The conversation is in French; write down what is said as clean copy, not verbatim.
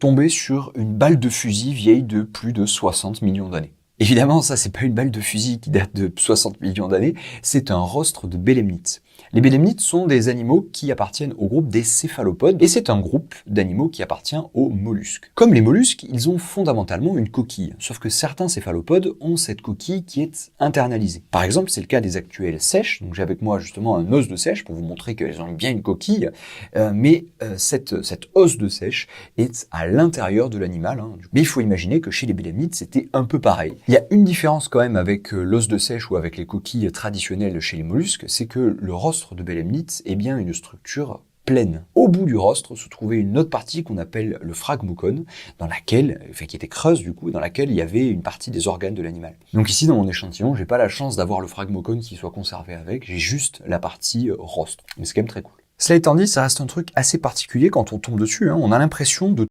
Tombé sur une balle de fusil vieille de plus de 60 millions d'années. Évidemment, ça c'est pas une balle de fusil qui date de 60 millions d'années, c'est un rostre de bélemnites. Les bélemnites sont des animaux qui appartiennent au groupe des céphalopodes, et c'est un groupe d'animaux qui appartient aux mollusques. Comme les mollusques, ils ont fondamentalement une coquille, sauf que certains céphalopodes ont cette coquille qui est internalisée. Par exemple, c'est le cas des actuelles sèches, donc j'ai avec moi justement un os de sèche pour vous montrer qu'elles ont bien une coquille, mais cet os de sèche est à l'intérieur de l'animal. Mais il faut imaginer que chez les bélemnites, c'était un peu pareil. Il y a une différence quand même avec l'os de sèche ou avec les coquilles traditionnelles chez les mollusques, c'est que le rostre de bélemnite est bien une structure pleine. Au bout du rostre se trouvait une autre partie qu'on appelle le phragmocone, qui était creuse du coup, dans laquelle il y avait une partie des organes de l'animal. Donc ici dans mon échantillon, j'ai pas la chance d'avoir le phragmocone qui soit conservé avec, j'ai juste la partie rostre. Mais c'est quand même très cool. Cela étant dit, ça reste un truc assez particulier quand on tombe dessus, On a l'impression de